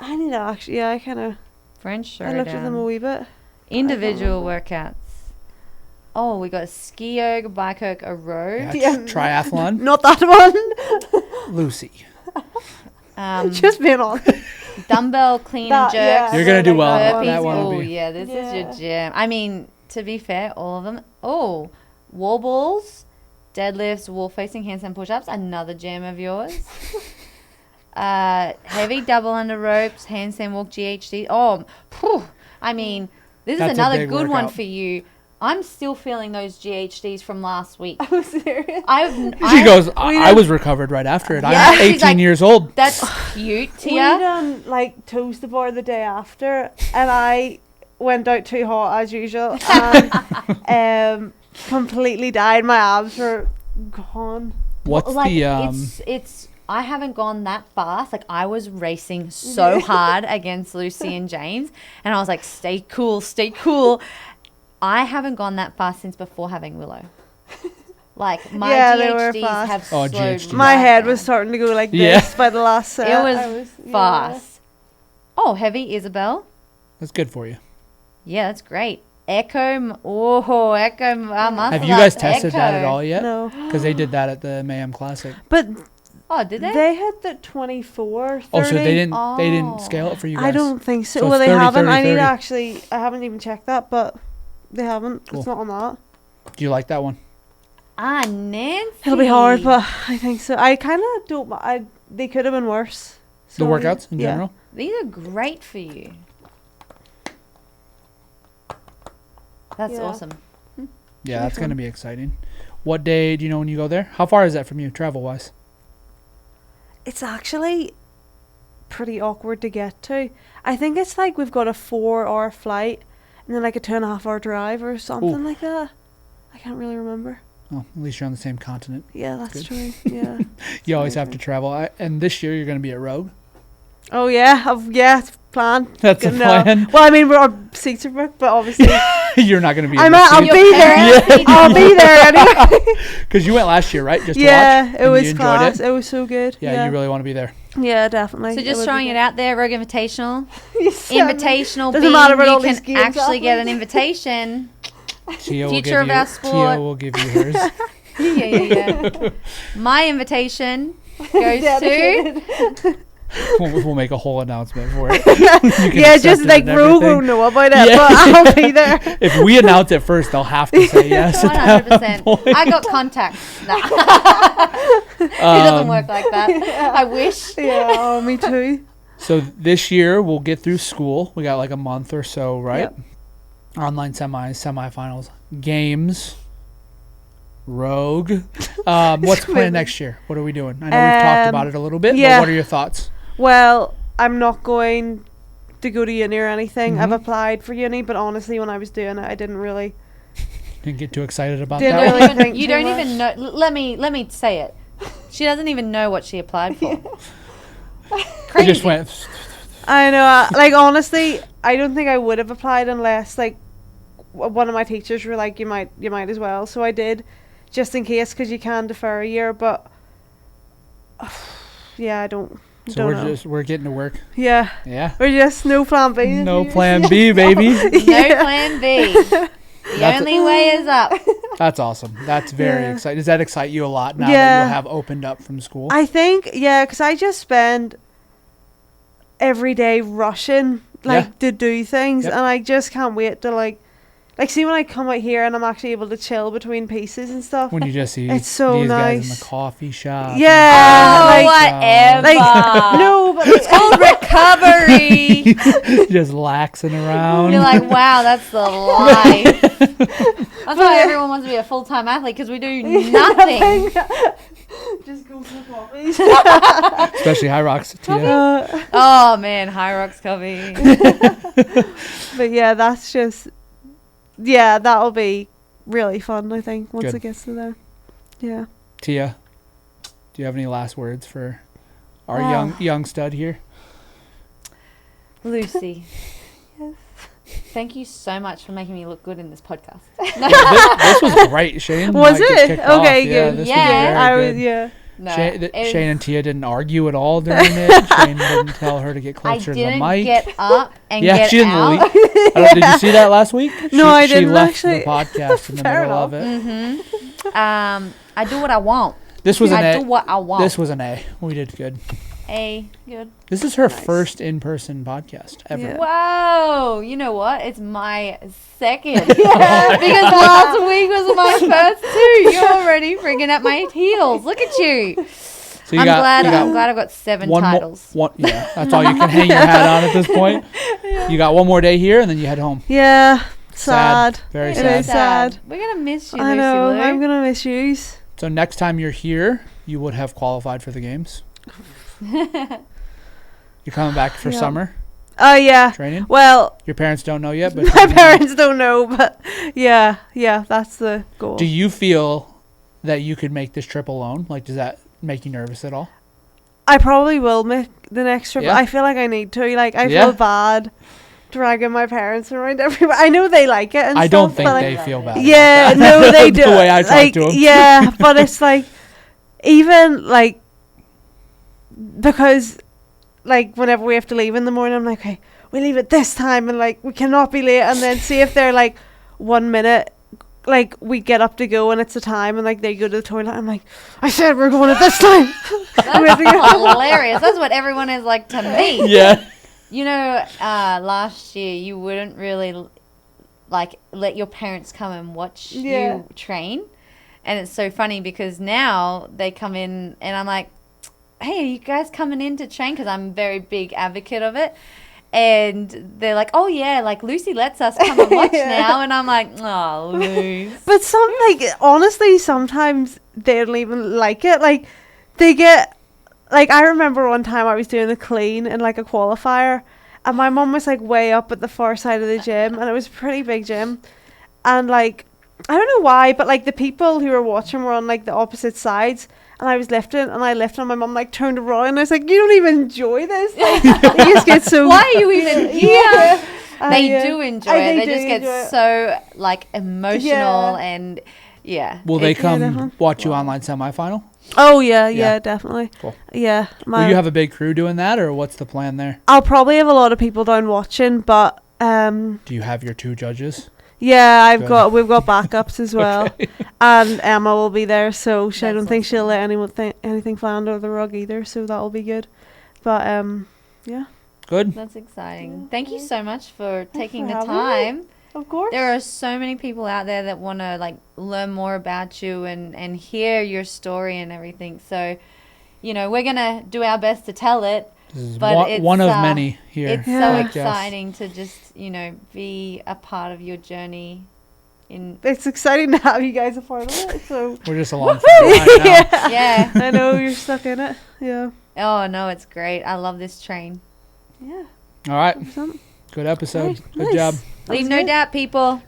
I need to actually, I kind of... French Throwdown. I looked at them a wee bit. Individual workouts. Oh, we got a ski yoga, bike yoke, a row. Yeah, triathlon. Not that one. Lucy. Just being honest. Dumbbell clean and jerks. Yeah, you're going to do well. That one will be. Yeah, this is your jam. I mean, to be fair, all of them. Oh, wall balls, deadlifts, wall facing, handstand push-ups, another jam of yours. Heavy double under ropes, handstand walk, GHD. Oh, I mean, this is another good one for you. I'm still feeling those GHDs from last week. I'm serious. She goes, I was recovered right after it. Yeah, I'm 18 yeyears old. That's cute, Tia. We done like toast the bar the day after, and I went out too hot as usual, and completely died. My abs were gone. What's like, the It's I haven't gone that fast. Like, I was racing so hard against Lucy and James, and I was like, stay cool, stay cool. I haven't gone that fast since before having Willow. Like, my GHDs have slowed. GHD. My head was starting to go like this by the last set. It was fast. Oh, heavy Isabel. That's good for you. Yeah, that's great. Echo muscle. Have you guys tested that at all yet? No. Because they did that at the Mayhem Classic. But did they? They had the 24, 30. Oh, so they didn't scale it for you guys? I don't think so. So Well, it's they 30, haven't. 30, I need 30. to actually. I haven't even checked that, but they haven't. Cool. It's not on that. Do you like that one? Nancy. It'll be hard, but I think so. I kind of don't. They could have been worse. The workouts in general? These are great for you. That's awesome. Yeah, that's going to be exciting. What day do you know when you go there? How far is that from you, travel-wise? It's actually pretty awkward to get to. I think it's like we've got a 4-hour flight and then like a 2.5-hour drive or something like that. I can't really remember. Oh, at least you're on the same continent. Yeah, that's true. Yeah. You always have to travel. And this year you're going to be at Rogue? Oh, yeah. It's planned. That's the plan? Well, I mean, our seats are booked, but obviously... You're not going to be I'll be there. Yeah. I'll be there anyway. Because you went last year, right? Just to watch? Yeah, it was class. It was so good. Yeah, you really want to be there. Yeah, definitely. So just throwing it out there, Rogue Invitational. Invitational doesn't matter about all these games. You can actually get an invitation. Future of our sport. Tia will give you hers. Yeah. My invitation goes to... We'll make a whole announcement for it. Yeah, just like Rogue won't know about it, but I'll be there. If we announce it first, they'll have to say yes. 100%. I got contacts. Nah. It doesn't work like that. I wish. Yeah, me too. So this year we'll get through school. We got like a month or so, right? Yep. Online semifinals, games, Rogue. What's planned next year? What are we doing? I know we've talked about it a little bit, but what are your thoughts? Well, I'm not going to go to uni or anything. I've applied for uni, but honestly, when I was doing it, I didn't get too excited about that. You don't even know. Let me say it. She doesn't even know what she applied for. I just went. I know. Like, honestly, I don't think I would have applied unless, like, one of my teachers were like, you might as well. So I did, just in case, because you can defer a year. But yeah, I don't. So don't know. we're getting to work. Yeah. Yeah. We're just no plan B. No plan B, baby. No plan B. The only way is up. That's awesome. That's very exciting. Does that excite you a lot now that you'll have opened up from school? I think, because I just spend every day rushing, to do things, and I just can't wait to, like, see when I come out here and I'm actually able to chill between pieces and stuff. When you just see it's so these nice. guys in the coffee shop. Yeah. Whatever. No, but it's called recovery. Just laxing around. You're like, wow, that's the life. That's why everyone wants to be a full-time athlete, because we do nothing. Just go for coffees. Especially High Rocks. Oh, man, High Rocks coffee. But yeah, that's just... Yeah, that'll be really fun, I think, once it gets to there. Yeah. Tia, do you have any last words for our young stud here? Lucy. Yes. Thank you so much for making me look good in this podcast. This was great, Shane. Was it? Okay, off. good. Yeah, this I was was, very good. No, Shane and Tia didn't argue at all during it. Shane didn't tell her to get closer to the mic. I didn't get up and get she didn't out. Did you see that last week? No, I didn't. She left actually. the podcast in the middle of it. Mm-hmm. I do what I want. This was an A. I do what I want. This was an A. We did good. A. Good. This is her first in-person podcast ever. Yeah. Whoa. You know what? It's my second. Because last week was my first too. You're already freaking at my heels. Look at you. So I'm glad I've got 7 titles. That's all you can hang your hat on at this point. You got one more day here, and then you head home. Yeah. Sad. Very It sad. is sad. We're going to miss you, I know. Lucy Lou. I'm going to miss you. So next time you're here, you would have qualified for the games. You're coming back for summer Oh, yeah. training? Well, Your parents don't know yet, but my parents don't know, but yeah, that's the goal. do you feel that you could make this trip alone? Like, does that make you nervous at all? I probably will make the next trip. Yeah. I feel like I need to. Like, I feel bad dragging my parents around everywhere. I know they like it and I stuff, don't think but they feel bad. Yeah, about that. no, they do. The way I talk to them. Yeah, but it's like, even like, because like whenever we have to leave in the morning, I'm like, okay, we leave at this time, and like we cannot be late. And then see if they're like 1 minute, like we get up to go and it's the time, and like they go to the toilet. I'm like, I said we're going at this time. That's hilarious. That's what everyone is like to me. Yeah. You know, last year you wouldn't really like let your parents come and watch you train. And it's so funny because now they come in and I'm like, hey, are you guys coming in to train? Because I'm a very big advocate of it. And they're like, oh, yeah, like Lucy lets us come and watch now. And I'm like, oh, Luce. But honestly, sometimes they don't even like it. Like, they get, like, I remember one time I was doing the clean in like a qualifier, and my mum was like way up at the far side of the gym, and it was a pretty big gym. And like, I don't know why, but like the people who were watching were on like the opposite sides. And I was lifting, and my mum like turned around, and I was like, you don't even enjoy this. Like, you just get so... Why are you even here? They do enjoy it. They just enjoy get so like emotional and Will they come watch you online semifinal? Oh yeah, definitely. Cool. Yeah. Will you have a big crew doing that, or what's the plan there? I'll probably have a lot of people down watching, but do you have your 2 judges? Yeah, we've got backups as well. Okay. And Emma will be there, so I don't think she'll let anyone anything fly under the rug either, so that'll be good. But yeah. Good. That's exciting. Thank you so much for taking the time. Me. Of course. There are so many people out there that want to like learn more about you and hear your story and everything. So, you know, we're going to do our best to tell it. This is one of many here. It's so exciting to just, you know, be a part of your journey. It's exciting to have you guys a part of it. So we're just along for the ride now. Yeah. I know you're stuck in it. Yeah. Oh no, it's great. I love this train. Yeah. All right. Good episode. Good job. Leave no doubt, people.